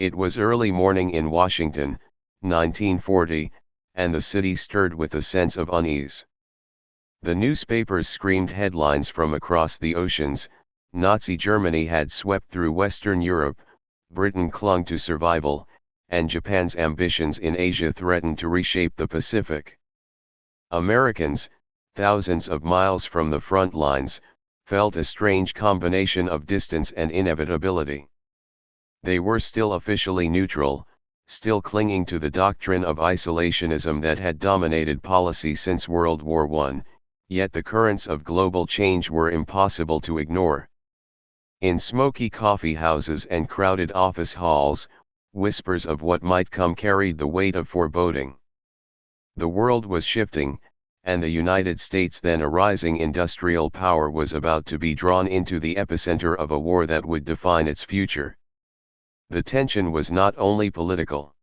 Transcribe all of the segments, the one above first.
It was early morning in Washington, 1940, and the city stirred with a sense of unease. The newspapers screamed headlines from across the oceans. Nazi Germany had swept through Western Europe, Britain clung to survival, and Japan's ambitions in Asia threatened to reshape the Pacific. Americans, thousands of miles from the front lines, felt a strange combination of distance and inevitability. They were still officially neutral, still clinging to the doctrine of isolationism that had dominated policy since World War I, yet the currents of global change were impossible to ignore. In smoky coffee houses and crowded office halls, whispers of what might come carried the weight of foreboding. The world was shifting, and the United States, then a rising industrial power, was about to be drawn into the epicenter of a war that would define its future. The tension was not only political.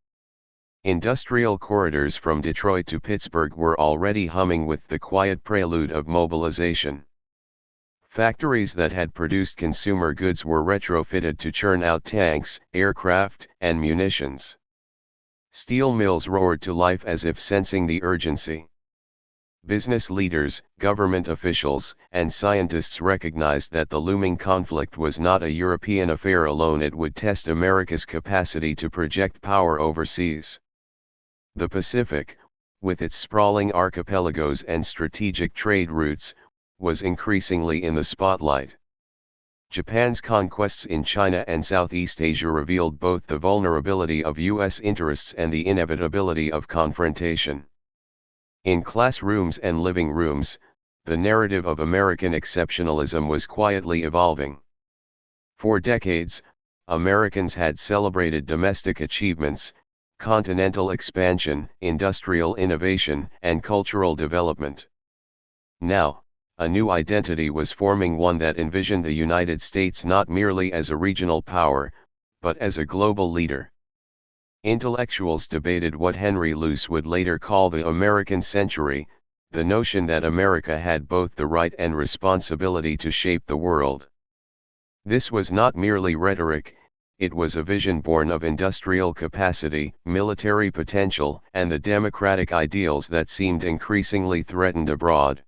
Industrial corridors from Detroit to Pittsburgh were already humming with the quiet prelude of mobilization. Factories that had produced consumer goods were retrofitted to churn out tanks, aircraft, and munitions. Steel mills roared to life as if sensing the urgency. Business leaders, government officials, and scientists recognized that the looming conflict was not a European affair alone. It would test America's capacity to project power overseas. The Pacific, with its sprawling archipelagos and strategic trade routes, was increasingly in the spotlight. Japan's conquests in China and Southeast Asia revealed both the vulnerability of U.S. interests and the inevitability of confrontation. In classrooms and living rooms, the narrative of American exceptionalism was quietly evolving. For decades, Americans had celebrated domestic achievements, continental expansion, industrial innovation, and cultural development. Now, a new identity was forming, one that envisioned the United States not merely as a regional power, but as a global leader. Intellectuals debated what Henry Luce would later call the American century, the notion that America had both the right and responsibility to shape the world. This was not merely rhetoric, it was a vision born of industrial capacity, military potential, and the democratic ideals that seemed increasingly threatened abroad.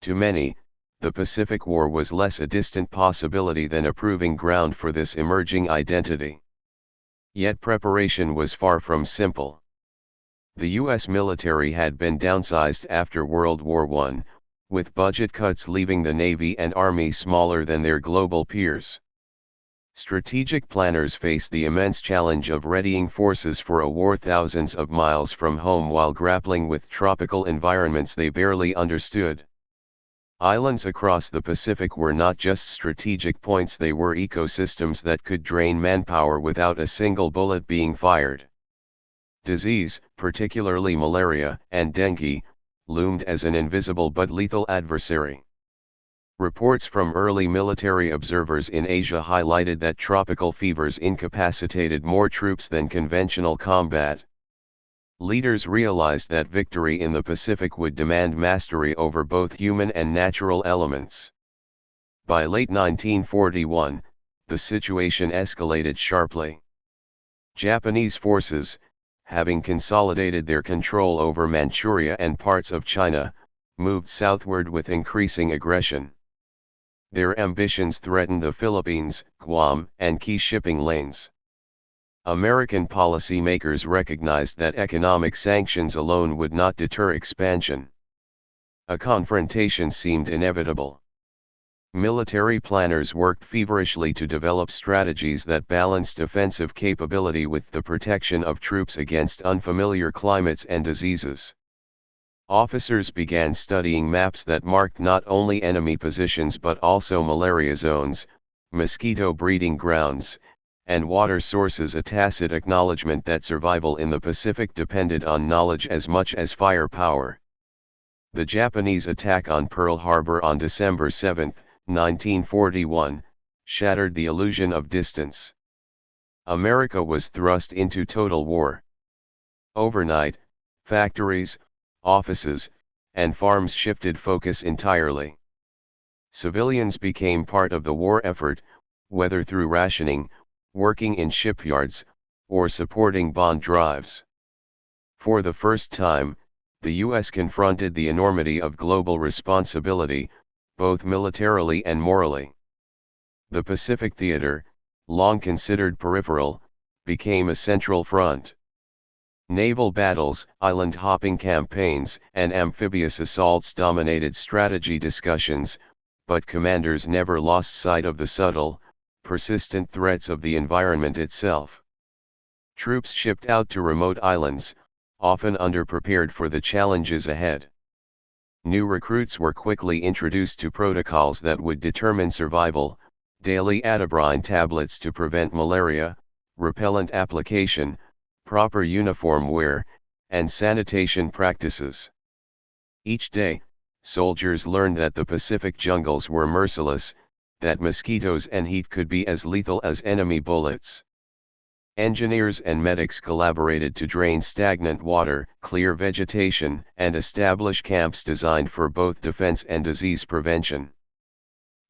To many, the Pacific War was less a distant possibility than a proving ground for this emerging identity. Yet preparation was far from simple. The U.S. military had been downsized after World War I, with budget cuts leaving the Navy and Army smaller than their global peers. Strategic planners faced the immense challenge of readying forces for a war thousands of miles from home while grappling with tropical environments they barely understood. Islands across the Pacific were not just strategic points, they were ecosystems that could drain manpower without a single bullet being fired. Disease, particularly malaria and dengue, loomed as an invisible but lethal adversary. Reports from early military observers in Asia highlighted that tropical fevers incapacitated more troops than conventional combat. Leaders realized that victory in the Pacific would demand mastery over both human and natural elements. By late 1941, the situation escalated sharply. Japanese forces, having consolidated their control over Manchuria and parts of China, moved southward with increasing aggression. Their ambitions threatened the Philippines, Guam, and key shipping lanes. American policymakers recognized that economic sanctions alone would not deter expansion. A confrontation seemed inevitable. Military planners worked feverishly to develop strategies that balanced offensive capability with the protection of troops against unfamiliar climates and diseases. Officers began studying maps that marked not only enemy positions but also malaria zones, mosquito breeding grounds, and water sources, a tacit acknowledgement that survival in the Pacific depended on knowledge as much as firepower. The Japanese attack on Pearl Harbor on December 7, 1941, shattered the illusion of distance. America was thrust into total war. Overnight, factories, offices, and farms shifted focus entirely. Civilians became part of the war effort, whether through rationing, working in shipyards, or supporting bond drives. For the first time, the U.S. confronted the enormity of global responsibility, both militarily and morally. The Pacific theater, long considered peripheral, became a central front. Naval battles, island-hopping campaigns, and amphibious assaults dominated strategy discussions, but commanders never lost sight of the subtle, persistent threats of the environment itself. Troops shipped out to remote islands, often underprepared for the challenges ahead. New recruits were quickly introduced to protocols that would determine survival: daily atabrine tablets to prevent malaria, repellent application, proper uniform wear, and sanitation practices. Each day, soldiers learned that the Pacific jungles were merciless, that mosquitoes and heat could be as lethal as enemy bullets. Engineers and medics collaborated to drain stagnant water, clear vegetation, and establish camps designed for both defense and disease prevention.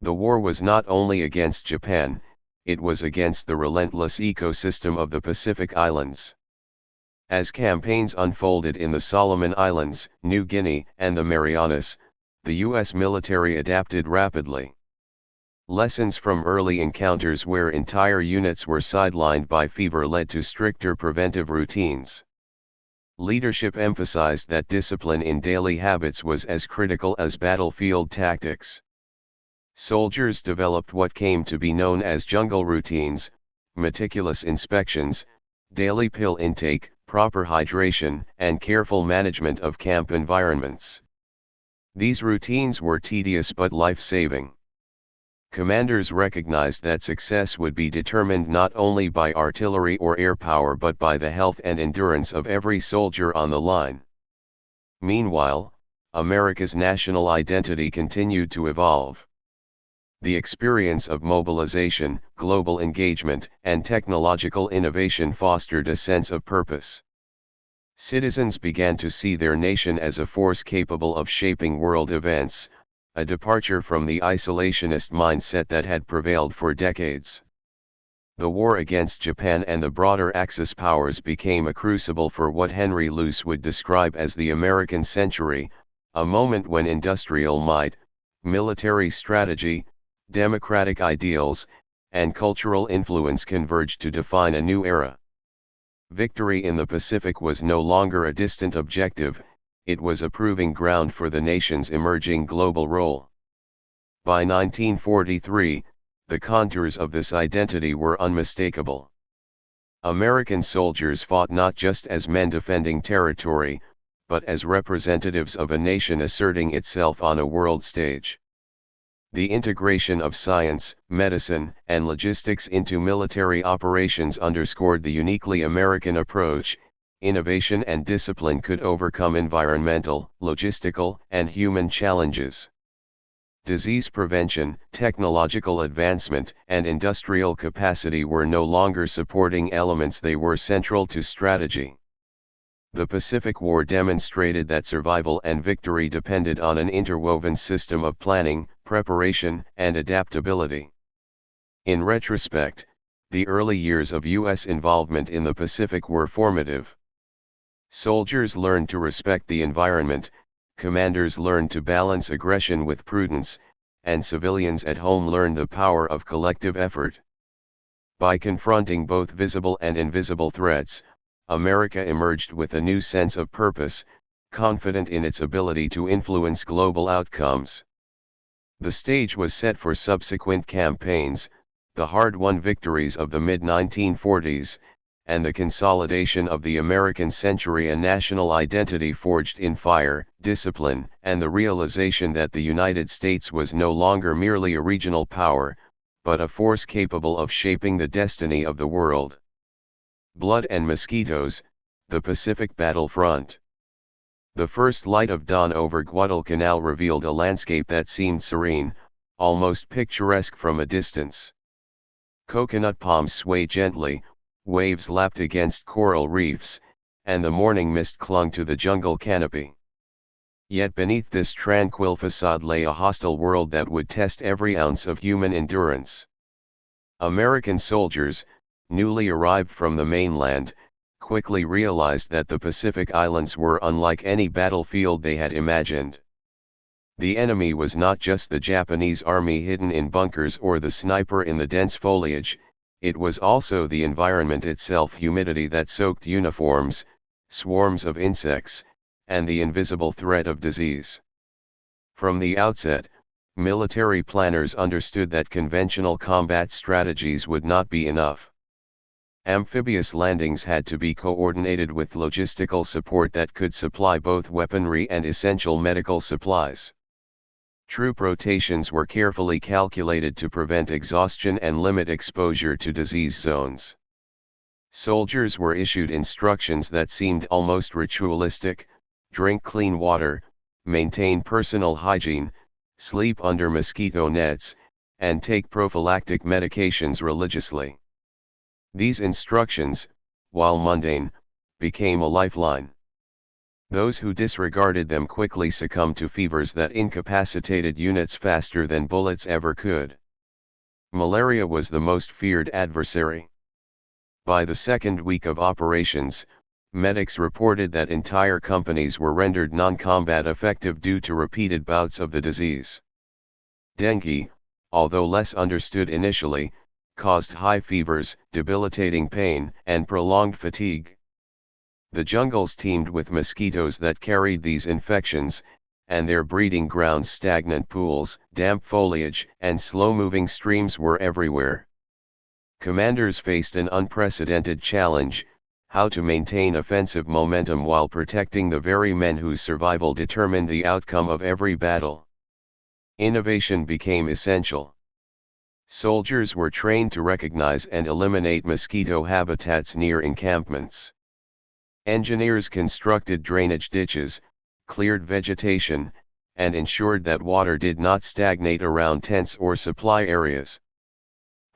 The war was not only against Japan, it was against the relentless ecosystem of the Pacific Islands. As campaigns unfolded in the Solomon Islands, New Guinea, and the Marianas, the U.S. military adapted rapidly. Lessons from early encounters where entire units were sidelined by fever led to stricter preventive routines. Leadership emphasized that discipline in daily habits was as critical as battlefield tactics. Soldiers developed what came to be known as jungle routines: meticulous inspections, daily pill intake, proper hydration, and careful management of camp environments. These routines were tedious but life-saving. Commanders recognized that success would be determined not only by artillery or air power but by the health and endurance of every soldier on the line. Meanwhile, America's national identity continued to evolve. The experience of mobilization, global engagement, and technological innovation fostered a sense of purpose. Citizens began to see their nation as a force capable of shaping world events, a departure from the isolationist mindset that had prevailed for decades. The war against Japan and the broader Axis powers became a crucible for what Henry Luce would describe as the American century, a moment when industrial might, military strategy, democratic ideals, and cultural influence converged to define a new era. Victory in the Pacific was no longer a distant objective, it was a proving ground for the nation's emerging global role. By 1943, the contours of this identity were unmistakable. American soldiers fought not just as men defending territory, but as representatives of a nation asserting itself on a world stage. The integration of science, medicine, and logistics into military operations underscored the uniquely American approach: innovation and discipline could overcome environmental, logistical, and human challenges. Disease prevention, technological advancement, and industrial capacity were no longer supporting elements, they were central to strategy. The Pacific War demonstrated that survival and victory depended on an interwoven system of planning, preparation, and adaptability. In retrospect, the early years of U.S. involvement in the Pacific were formative. Soldiers learned to respect the environment, commanders learned to balance aggression with prudence, and civilians at home learned the power of collective effort. By confronting both visible and invisible threats, America emerged with a new sense of purpose, confident in its ability to influence global outcomes. The stage was set for subsequent campaigns, the hard-won victories of the mid-1940s, and the consolidation of the American century, a national identity forged in fire, discipline, and the realization that the United States was no longer merely a regional power, but a force capable of shaping the destiny of the world. Blood and mosquitoes, the Pacific battlefront. The first light of dawn over Guadalcanal revealed a landscape that seemed serene, almost picturesque from a distance. Coconut palms swayed gently, waves lapped against coral reefs, and the morning mist clung to the jungle canopy. Yet beneath this tranquil facade lay a hostile world that would test every ounce of human endurance. American soldiers, newly arrived from the mainland, quickly realized that the Pacific Islands were unlike any battlefield they had imagined. The enemy was not just the Japanese army hidden in bunkers or the sniper in the dense foliage, it was also the environment itself: humidity that soaked uniforms, swarms of insects, and the invisible threat of disease. From the outset, military planners understood that conventional combat strategies would not be enough. Amphibious landings had to be coordinated with logistical support that could supply both weaponry and essential medical supplies. Troop rotations were carefully calculated to prevent exhaustion and limit exposure to disease zones. Soldiers were issued instructions that seemed almost ritualistic: drink clean water, maintain personal hygiene, sleep under mosquito nets, and take prophylactic medications religiously. These instructions, while mundane, became a lifeline. Those who disregarded them quickly succumbed to fevers that incapacitated units faster than bullets ever could. Malaria was the most feared adversary. By the second week of operations, medics reported that entire companies were rendered non-combat effective due to repeated bouts of the disease. Dengue, although less understood initially, caused high fevers, debilitating pain, and prolonged fatigue. The jungles teemed with mosquitoes that carried these infections, and their breeding grounds: stagnant pools, damp foliage, and slow-moving streams were everywhere. Commanders faced an unprecedented challenge: how to maintain offensive momentum while protecting the very men whose survival determined the outcome of every battle. Innovation became essential. Soldiers were trained to recognize and eliminate mosquito habitats near encampments. Engineers constructed drainage ditches, cleared vegetation, and ensured that water did not stagnate around tents or supply areas.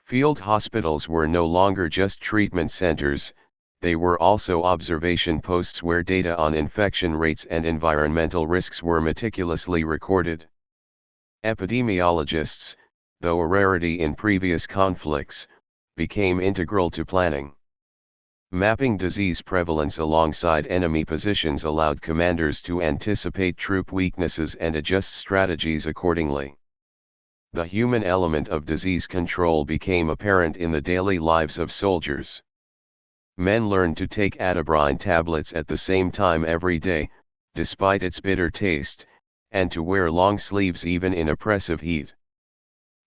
Field hospitals were no longer just treatment centers, they were also observation posts where data on infection rates and environmental risks were meticulously recorded. Epidemiologists, though a rarity in previous conflicts, became integral to planning. Mapping disease prevalence alongside enemy positions allowed commanders to anticipate troop weaknesses and adjust strategies accordingly. The human element of disease control became apparent in the daily lives of soldiers. Men learned to take atabrine tablets at the same time every day, despite its bitter taste, and to wear long sleeves even in oppressive heat.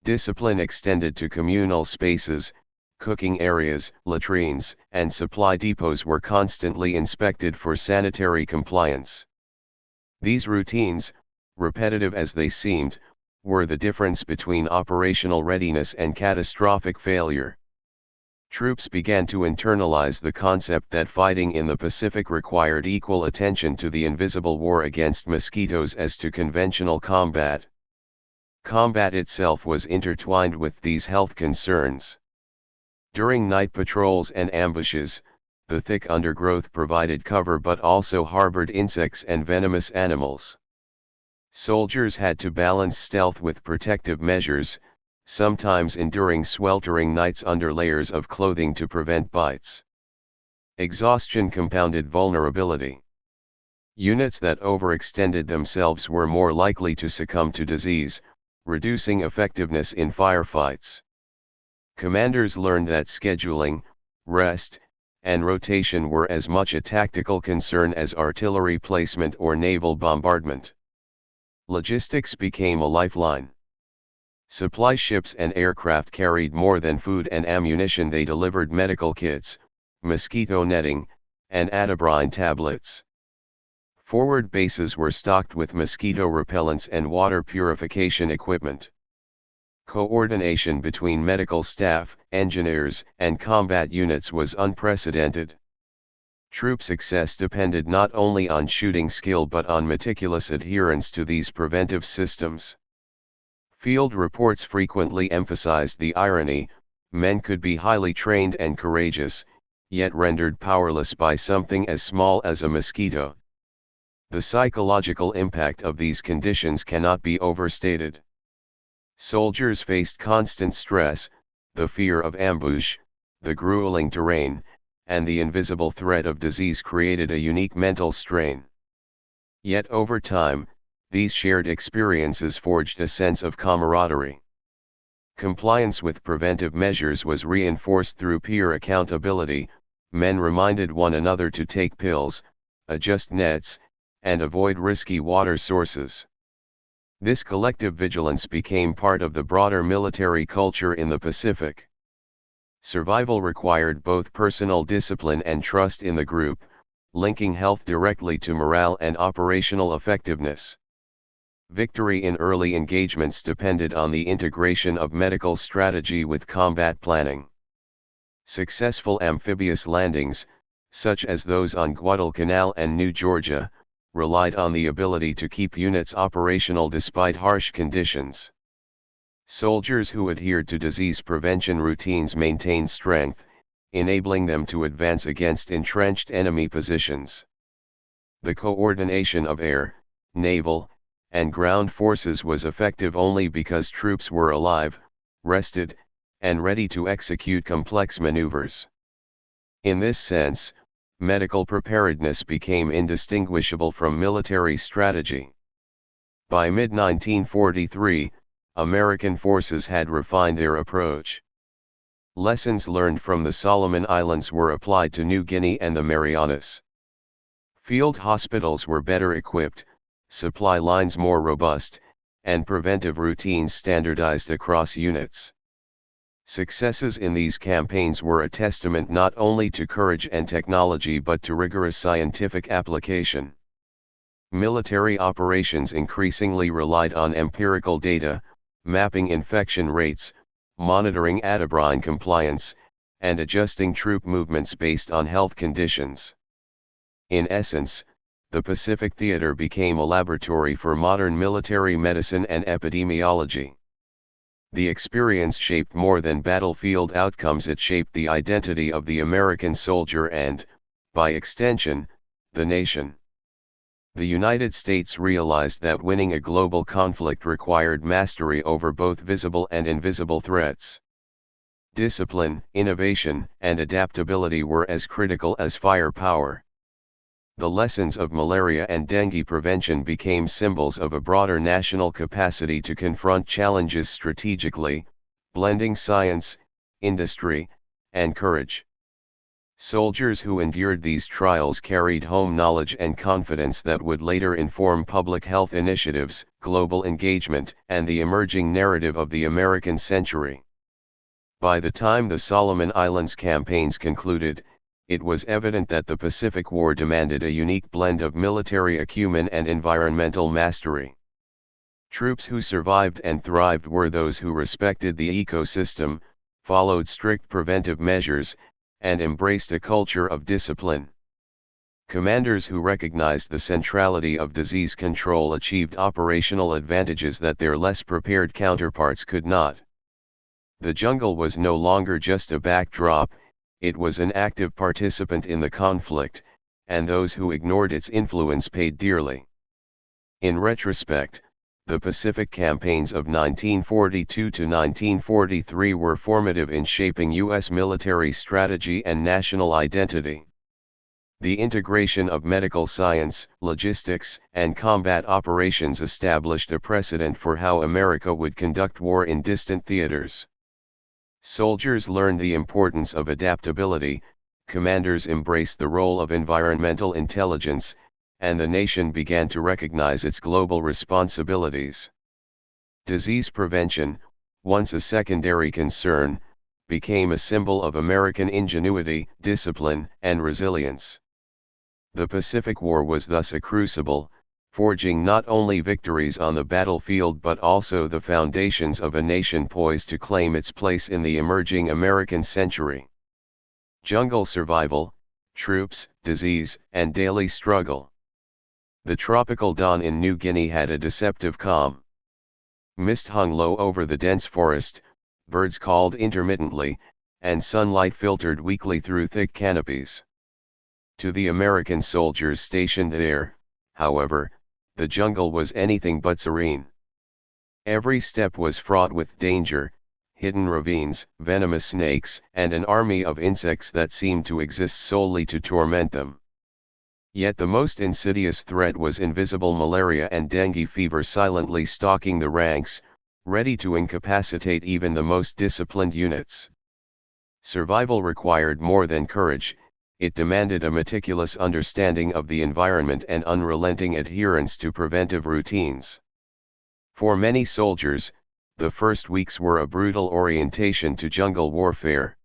Discipline extended to communal spaces. Cooking areas, latrines, and supply depots were constantly inspected for sanitary compliance. These routines, repetitive as they seemed, were the difference between operational readiness and catastrophic failure. Troops began to internalize the concept that fighting in the Pacific required equal attention to the invisible war against mosquitoes as to conventional combat. Combat itself was intertwined with these health concerns. During night patrols and ambushes, the thick undergrowth provided cover but also harbored insects and venomous animals. Soldiers had to balance stealth with protective measures, sometimes enduring sweltering nights under layers of clothing to prevent bites. Exhaustion compounded vulnerability. Units that overextended themselves were more likely to succumb to disease, reducing effectiveness in firefights. Commanders learned that scheduling, rest, and rotation were as much a tactical concern as artillery placement or naval bombardment. Logistics became a lifeline. Supply ships and aircraft carried more than food and ammunition: they delivered medical kits, mosquito netting, and atabrine tablets. Forward bases were stocked with mosquito repellents and water purification equipment. Coordination between medical staff, engineers, and combat units was unprecedented. Troop success depended not only on shooting skill but on meticulous adherence to these preventive systems. Field reports frequently emphasized the irony: men could be highly trained and courageous, yet rendered powerless by something as small as a mosquito. The psychological impact of these conditions cannot be overstated. Soldiers faced constant stress, the fear of ambush, the grueling terrain, and the invisible threat of disease created a unique mental strain. Yet over time, these shared experiences forged a sense of camaraderie. Compliance with preventive measures was reinforced through peer accountability. Men reminded one another to take pills, adjust nets, and avoid risky water sources. This collective vigilance became part of the broader military culture in the Pacific. Survival required both personal discipline and trust in the group, linking health directly to morale and operational effectiveness. Victory in early engagements depended on the integration of medical strategy with combat planning. Successful amphibious landings, such as those on Guadalcanal and New Georgia, relied on the ability to keep units operational despite harsh conditions. Soldiers who adhered to disease prevention routines maintained strength, enabling them to advance against entrenched enemy positions. The coordination of air, naval, and ground forces was effective only because troops were alive, rested, and ready to execute complex maneuvers. In this sense, medical preparedness became indistinguishable from military strategy. By mid-1943, American forces had refined their approach. Lessons learned from the Solomon Islands were applied to New Guinea and the Marianas. Field hospitals were better equipped, supply lines more robust, and preventive routines standardized across units. Successes in these campaigns were a testament not only to courage and technology but to rigorous scientific application. Military operations increasingly relied on empirical data, mapping infection rates, monitoring atabrine compliance, and adjusting troop movements based on health conditions. In essence, the Pacific Theater became a laboratory for modern military medicine and epidemiology. The experience shaped more than battlefield outcomes, it shaped the identity of the American soldier and, by extension, the nation. The United States realized that winning a global conflict required mastery over both visible and invisible threats. Discipline, innovation, and adaptability were as critical as firepower. The lessons of malaria and dengue prevention became symbols of a broader national capacity to confront challenges strategically, blending science, industry, and courage. Soldiers who endured these trials carried home knowledge and confidence that would later inform public health initiatives, global engagement, and the emerging narrative of the American century. By the time the Solomon Islands campaigns concluded, it was evident that the Pacific War demanded a unique blend of military acumen and environmental mastery. Troops who survived and thrived were those who respected the ecosystem, followed strict preventive measures, and embraced a culture of discipline. Commanders who recognized the centrality of disease control achieved operational advantages that their less prepared counterparts could not. The jungle was no longer just a backdrop, it was an active participant in the conflict, and those who ignored its influence paid dearly. In retrospect, the Pacific campaigns of 1942 to 1943 were formative in shaping U.S. military strategy and national identity. The integration of medical science, logistics, and combat operations established a precedent for how America would conduct war in distant theaters. Soldiers learned the importance of adaptability, commanders embraced the role of environmental intelligence, and the nation began to recognize its global responsibilities. Disease prevention, once a secondary concern, became a symbol of American ingenuity, discipline, and resilience. The Pacific War was thus a crucible, forging not only victories on the battlefield but also the foundations of a nation poised to claim its place in the emerging American century. Jungle survival, troops, disease, and daily struggle. The tropical dawn in New Guinea had a deceptive calm. Mist hung low over the dense forest, birds called intermittently, and sunlight filtered weakly through thick canopies. To the American soldiers stationed there, however, the jungle was anything but serene. Every step was fraught with danger, hidden ravines, venomous snakes, and an army of insects that seemed to exist solely to torment them. Yet the most insidious threat was invisible malaria and dengue fever silently stalking the ranks, ready to incapacitate even the most disciplined units. Survival required more than courage, it demanded a meticulous understanding of the environment and unrelenting adherence to preventive routines. For many soldiers, the first weeks were a brutal orientation to jungle warfare.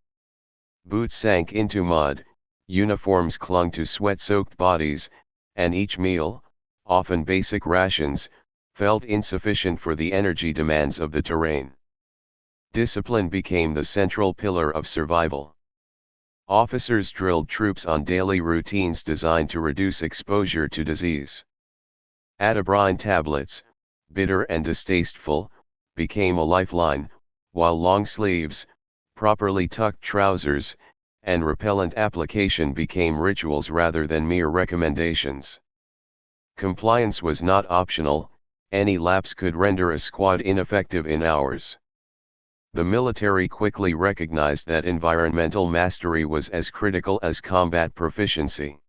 Boots sank into mud, uniforms clung to sweat-soaked bodies, and each meal, often basic rations, felt insufficient for the energy demands of the terrain. Discipline became the central pillar of survival. Officers drilled troops on daily routines designed to reduce exposure to disease. Atabrine tablets, bitter and distasteful, became a lifeline, while long sleeves, properly tucked trousers, and repellent application became rituals rather than mere recommendations. Compliance was not optional, any lapse could render a squad ineffective in hours. The military quickly recognized that environmental mastery was as critical as combat proficiency.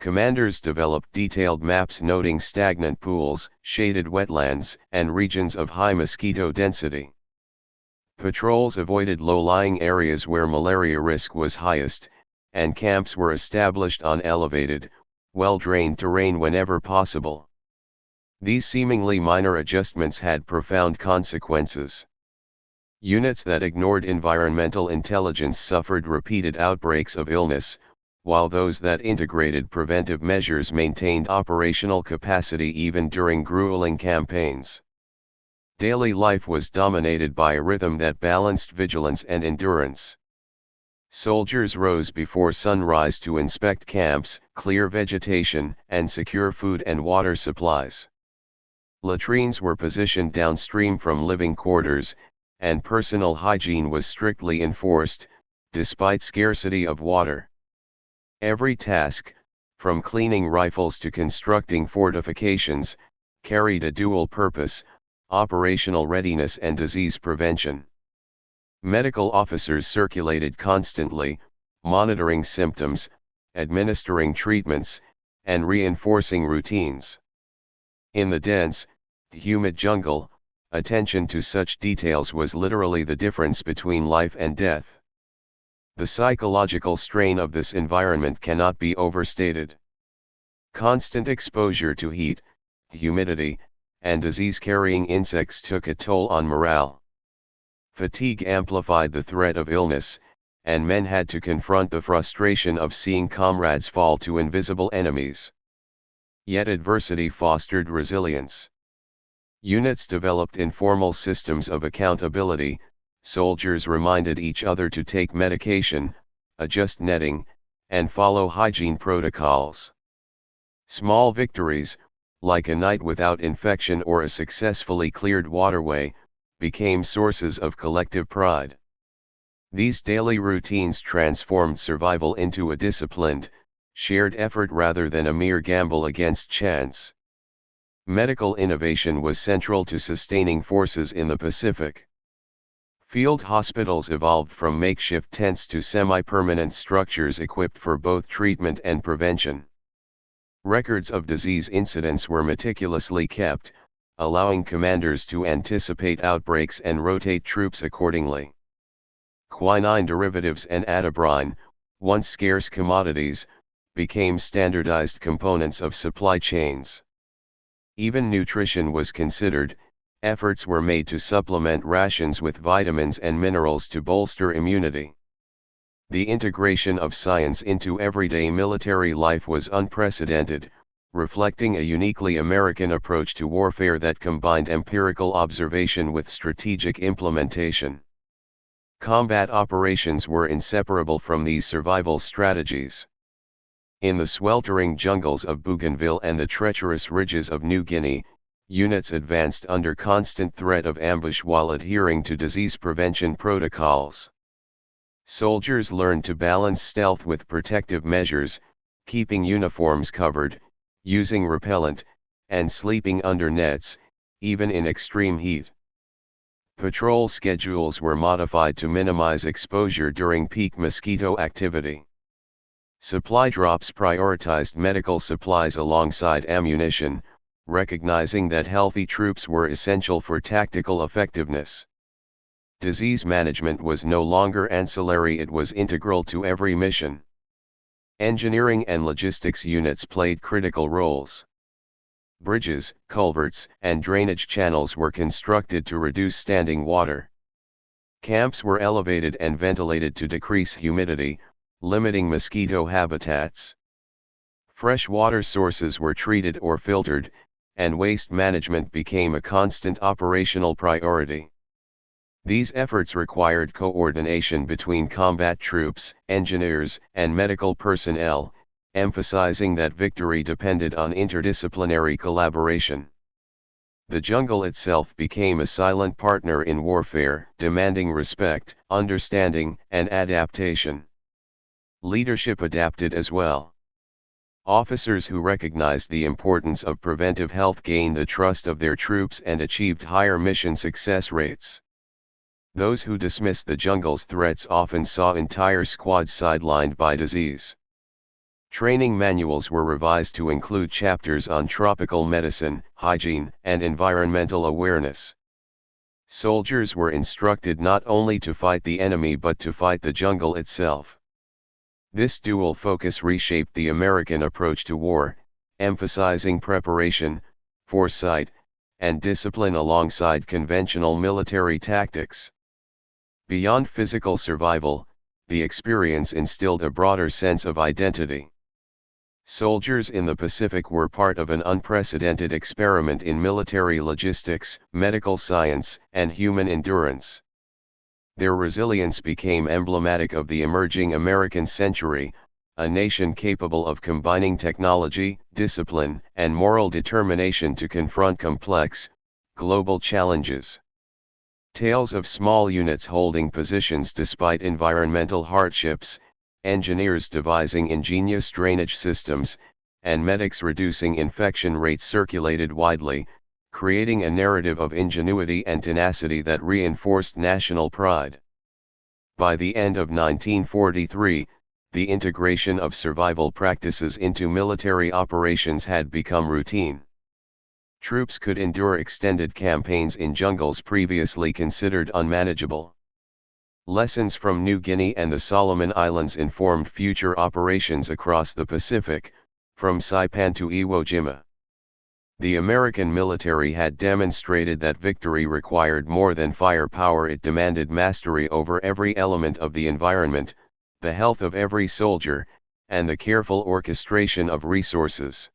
Commanders developed detailed maps noting stagnant pools, shaded wetlands, and regions of high mosquito density. Patrols avoided low-lying areas where malaria risk was highest, and camps were established on elevated, well-drained terrain whenever possible. These seemingly minor adjustments had profound consequences. Units that ignored environmental intelligence suffered repeated outbreaks of illness, while those that integrated preventive measures maintained operational capacity even during grueling campaigns. Daily life was dominated by a rhythm that balanced vigilance and endurance. Soldiers rose before sunrise to inspect camps, clear vegetation, and secure food and water supplies. Latrines were positioned downstream from living quarters, and personal hygiene was strictly enforced, despite scarcity of water. Every task, from cleaning rifles to constructing fortifications, carried a dual purpose: operational readiness and disease prevention. Medical officers circulated constantly, monitoring symptoms, administering treatments, and reinforcing routines. In the dense, humid jungle, attention to such details was literally the difference between life and death. The psychological strain of this environment cannot be overstated. Constant exposure to heat, humidity, and disease-carrying insects took a toll on morale. Fatigue amplified the threat of illness, and men had to confront the frustration of seeing comrades fall to invisible enemies. Yet adversity fostered resilience. Units developed informal systems of accountability. Soldiers reminded each other to take medication, adjust netting, and follow hygiene protocols. Small victories, like a night without infection or a successfully cleared waterway, became sources of collective pride. These daily routines transformed survival into a disciplined, shared effort rather than a mere gamble against chance. Medical innovation was central to sustaining forces in the Pacific. Field hospitals evolved from makeshift tents to semi-permanent structures equipped for both treatment and prevention. Records of disease incidents were meticulously kept, allowing commanders to anticipate outbreaks and rotate troops accordingly. Quinine derivatives and atabrine, once scarce commodities, became standardized components of supply chains. Even nutrition was considered. Efforts were made to supplement rations with vitamins and minerals to bolster immunity. The integration of science into everyday military life was unprecedented, reflecting a uniquely American approach to warfare that combined empirical observation with strategic implementation. Combat operations were inseparable from these survival strategies. In the sweltering jungles of Bougainville and the treacherous ridges of New Guinea, units advanced under constant threat of ambush while adhering to disease prevention protocols. Soldiers learned to balance stealth with protective measures, keeping uniforms covered, using repellent, and sleeping under nets, even in extreme heat. Patrol schedules were modified to minimize exposure during peak mosquito activity. Supply drops prioritized medical supplies alongside ammunition, recognizing that healthy troops were essential for tactical effectiveness. Disease management was no longer ancillary, it was integral to every mission. Engineering and logistics units played critical roles. Bridges, culverts, and drainage channels were constructed to reduce standing water. Camps were elevated and ventilated to decrease humidity, limiting mosquito habitats. Fresh water sources were treated or filtered, and waste management became a constant operational priority. These efforts required coordination between combat troops, engineers, and medical personnel, emphasizing that victory depended on interdisciplinary collaboration. The jungle itself became a silent partner in warfare, demanding respect, understanding, and adaptation. Leadership adapted as well. Officers who recognized the importance of preventive health gained the trust of their troops and achieved higher mission success rates. Those who dismissed the jungle's threats often saw entire squads sidelined by disease. Training manuals were revised to include chapters on tropical medicine, hygiene, and environmental awareness. Soldiers were instructed not only to fight the enemy but to fight the jungle itself. This dual focus reshaped the American approach to war, emphasizing preparation, foresight, and discipline alongside conventional military tactics. Beyond physical survival, the experience instilled a broader sense of identity. Soldiers in the Pacific were part of an unprecedented experiment in military logistics, medical science, and human endurance. Their resilience became emblematic of the emerging American century, a nation capable of combining technology, discipline, and moral determination to confront complex, global challenges. Tales of small units holding positions despite environmental hardships, engineers devising ingenious drainage systems, and medics reducing infection rates circulated widely, creating a narrative of ingenuity and tenacity that reinforced national pride. By the end of 1943, the integration of survival practices into military operations had become routine. Troops could endure extended campaigns in jungles previously considered unmanageable. Lessons from New Guinea and the Solomon Islands informed future operations across the Pacific, from Saipan to Iwo Jima. The American military had demonstrated that victory required more than firepower, it demanded mastery over every element of the environment, the health of every soldier, and the careful orchestration of resources.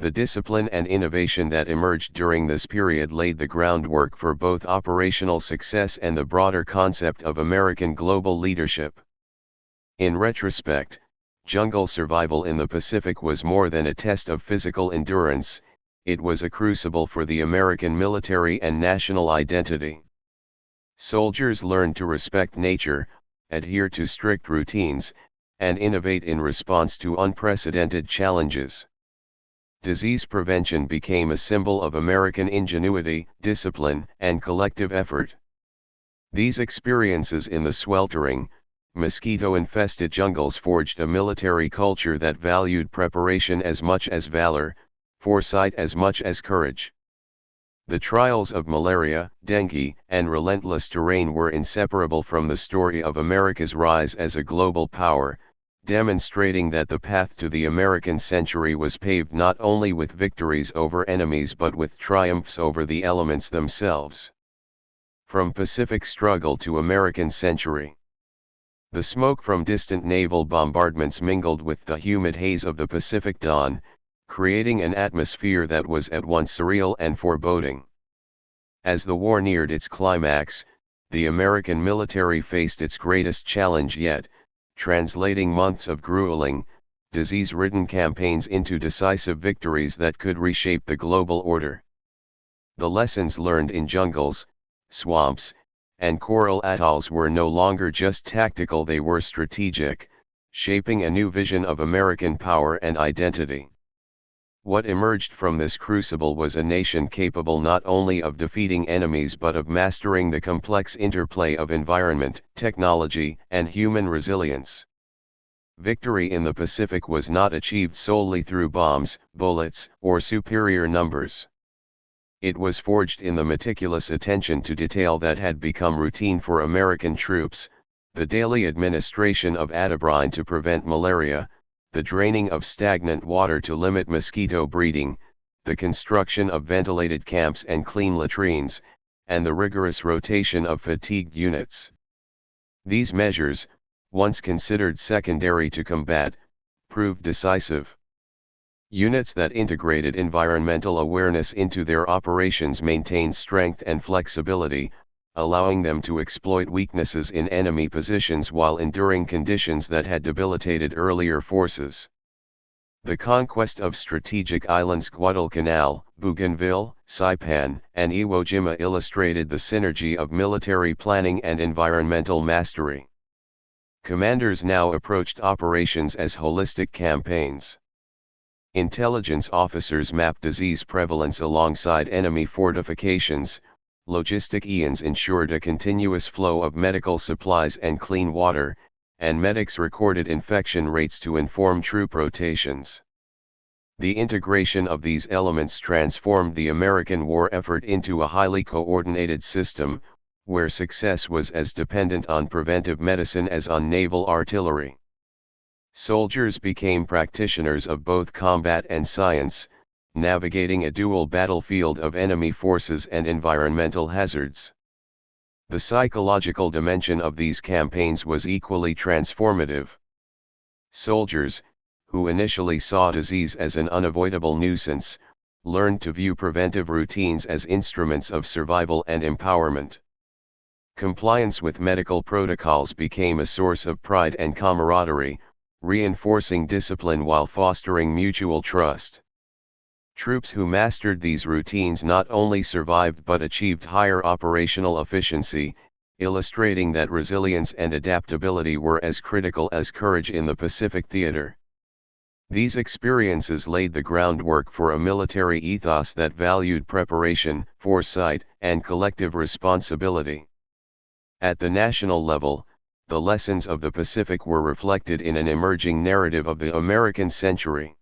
The discipline and innovation that emerged during this period laid the groundwork for both operational success and the broader concept of American global leadership. In retrospect, jungle survival in the Pacific was more than a test of physical endurance, it was a crucible for the American military and national identity. Soldiers learned to respect nature, adhere to strict routines, and innovate in response to unprecedented challenges. Disease prevention became a symbol of American ingenuity, discipline, and collective effort. These experiences in the sweltering, mosquito-infested jungles forged a military culture that valued preparation as much as valor, foresight as much as courage. The trials of malaria, dengue, and relentless terrain were inseparable from the story of America's rise as a global power, demonstrating that the path to the American century was paved not only with victories over enemies but with triumphs over the elements themselves. From Pacific struggle to American century. The smoke from distant naval bombardments mingled with the humid haze of the Pacific dawn, creating an atmosphere that was at once surreal and foreboding. As the war neared its climax, the American military faced its greatest challenge yet, translating months of grueling, disease-ridden campaigns into decisive victories that could reshape the global order. The lessons learned in jungles, swamps, and coral atolls were no longer just tactical, they were strategic, shaping a new vision of American power and identity. What emerged from this crucible was a nation capable not only of defeating enemies but of mastering the complex interplay of environment, technology, and human resilience. Victory in the Pacific was not achieved solely through bombs, bullets, or superior numbers. It was forged in the meticulous attention to detail that had become routine for American troops: the daily administration of atabrine to prevent malaria, the draining of stagnant water to limit mosquito breeding, the construction of ventilated camps and clean latrines, and the rigorous rotation of fatigued units. These measures, once considered secondary to combat, proved decisive. Units that integrated environmental awareness into their operations maintained strength and flexibility, allowing them to exploit weaknesses in enemy positions while enduring conditions that had debilitated earlier forces. The conquest of strategic islands Guadalcanal, Bougainville, Saipan, and Iwo Jima illustrated the synergy of military planning and environmental mastery. Commanders now approached operations as holistic campaigns. Intelligence officers mapped disease prevalence alongside enemy fortifications, logistic eons ensured a continuous flow of medical supplies and clean water, and medics recorded infection rates to inform troop rotations. The integration of these elements transformed the American war effort into a highly coordinated system, where success was as dependent on preventive medicine as on naval artillery. Soldiers became practitioners of both combat and science, navigating a dual battlefield of enemy forces and environmental hazards. The psychological dimension of these campaigns was equally transformative. Soldiers, who initially saw disease as an unavoidable nuisance, learned to view preventive routines as instruments of survival and empowerment. Compliance with medical protocols became a source of pride and camaraderie, reinforcing discipline while fostering mutual trust. Troops who mastered these routines not only survived but achieved higher operational efficiency, illustrating that resilience and adaptability were as critical as courage in the Pacific theater. These experiences laid the groundwork for a military ethos that valued preparation, foresight, and collective responsibility. At the national level, the lessons of the Pacific were reflected in an emerging narrative of the American century.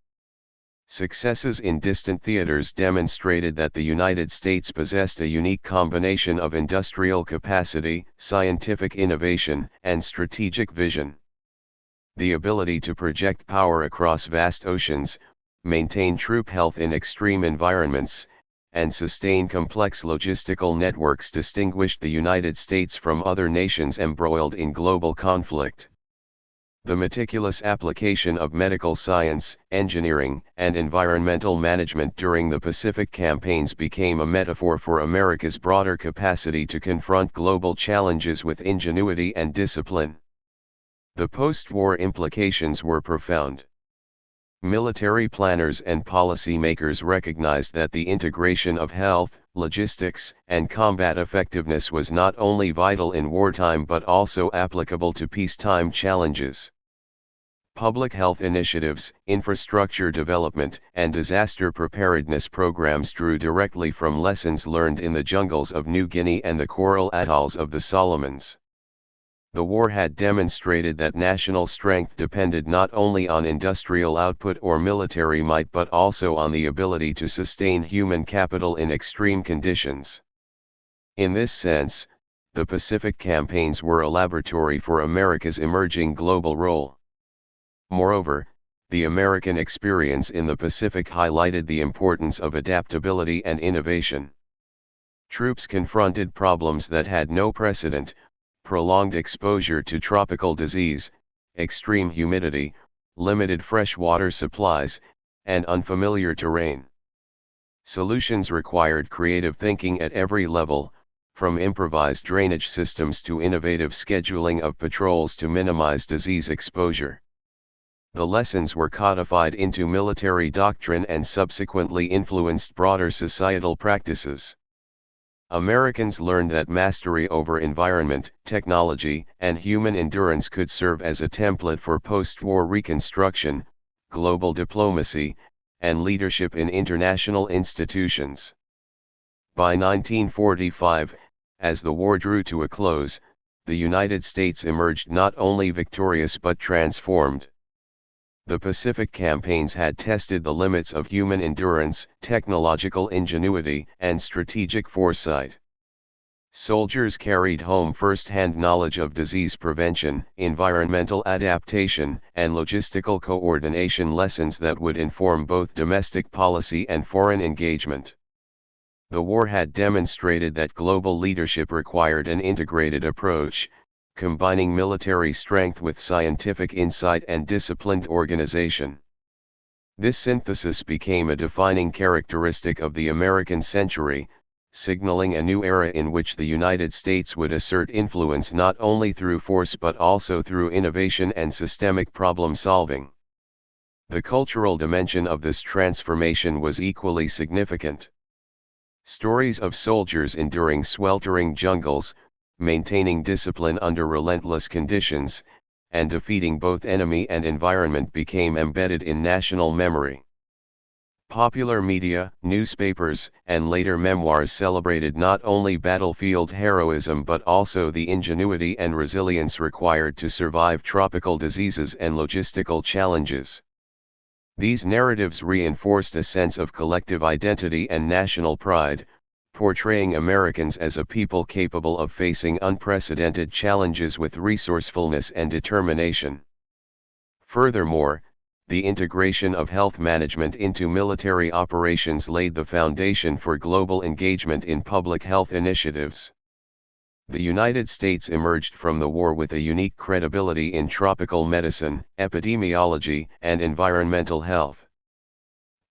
Successes in distant theaters demonstrated that the United States possessed a unique combination of industrial capacity, scientific innovation, and strategic vision. The ability to project power across vast oceans, maintain troop health in extreme environments, and sustain complex logistical networks distinguished the United States from other nations embroiled in global conflict. The meticulous application of medical science, engineering, and environmental management during the Pacific campaigns became a metaphor for America's broader capacity to confront global challenges with ingenuity and discipline. The post-war implications were profound. Military planners and policymakers recognized that the integration of health, logistics, and combat effectiveness was not only vital in wartime but also applicable to peacetime challenges. Public health initiatives, infrastructure development, and disaster preparedness programs drew directly from lessons learned in the jungles of New Guinea and the coral atolls of the Solomons. The war had demonstrated that national strength depended not only on industrial output or military might but also on the ability to sustain human capital in extreme conditions. In this sense, the Pacific campaigns were a laboratory for America's emerging global role. Moreover, the American experience in the Pacific highlighted the importance of adaptability and innovation. Troops confronted problems that had no precedent: prolonged exposure to tropical disease, extreme humidity, limited freshwater supplies, and unfamiliar terrain. Solutions required creative thinking at every level, from improvised drainage systems to innovative scheduling of patrols to minimize disease exposure. The lessons were codified into military doctrine and subsequently influenced broader societal practices. Americans learned that mastery over environment, technology, and human endurance could serve as a template for post-war reconstruction, global diplomacy, and leadership in international institutions. By 1945, as the war drew to a close, the United States emerged not only victorious but transformed. The Pacific campaigns had tested the limits of human endurance, technological ingenuity, and strategic foresight. Soldiers carried home first-hand knowledge of disease prevention, environmental adaptation, and logistical coordination, lessons that would inform both domestic policy and foreign engagement. The war had demonstrated that global leadership required an integrated approach, combining military strength with scientific insight and disciplined organization. This synthesis became a defining characteristic of the American century, signaling a new era in which the United States would assert influence not only through force but also through innovation and systemic problem solving. The cultural dimension of this transformation was equally significant. Stories of soldiers enduring sweltering jungles, maintaining discipline under relentless conditions, and defeating both enemy and environment became embedded in national memory. Popular media, newspapers, and later memoirs celebrated not only battlefield heroism but also the ingenuity and resilience required to survive tropical diseases and logistical challenges. These narratives reinforced a sense of collective identity and national pride, portraying Americans as a people capable of facing unprecedented challenges with resourcefulness and determination. Furthermore, the integration of health management into military operations laid the foundation for global engagement in public health initiatives. The United States emerged from the war with a unique credibility in tropical medicine, epidemiology, and environmental health.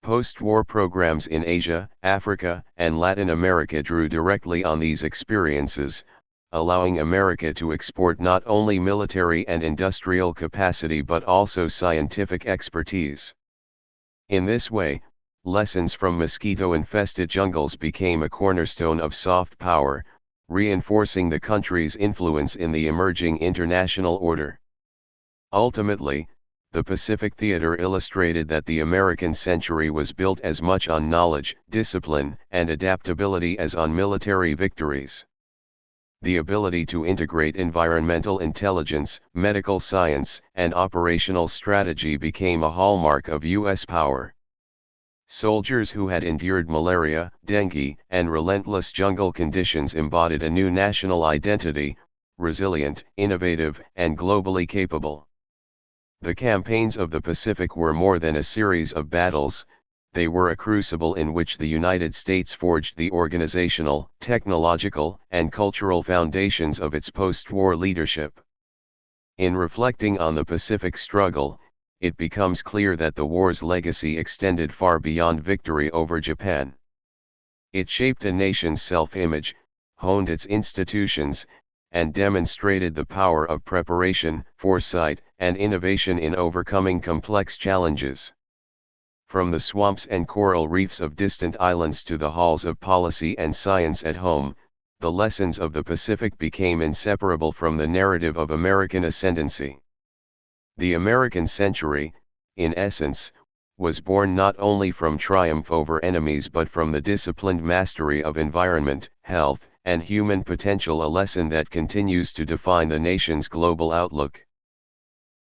Post-war programs in Asia, Africa, and Latin America drew directly on these experiences, allowing America to export not only military and industrial capacity but also scientific expertise. In this way, lessons from mosquito-infested jungles became a cornerstone of soft power, reinforcing the country's influence in the emerging international order. Ultimately, the Pacific Theater illustrated that the American century was built as much on knowledge, discipline, and adaptability as on military victories. The ability to integrate environmental intelligence, medical science, and operational strategy became a hallmark of U.S. power. Soldiers who had endured malaria, dengue, and relentless jungle conditions embodied a new national identity, resilient, innovative, and globally capable. The campaigns of the Pacific were more than a series of battles, they were a crucible in which the United States forged the organizational, technological, and cultural foundations of its post-war leadership. In reflecting on the Pacific struggle, it becomes clear that the war's legacy extended far beyond victory over Japan. It shaped a nation's self-image, honed its institutions, and demonstrated the power of preparation, foresight, and innovation in overcoming complex challenges. From the swamps and coral reefs of distant islands to the halls of policy and science at home, the lessons of the Pacific became inseparable from the narrative of American ascendancy. The American century, in essence, was born not only from triumph over enemies but from the disciplined mastery of environment, health, and human potential, a lesson that continues to define the nation's global outlook.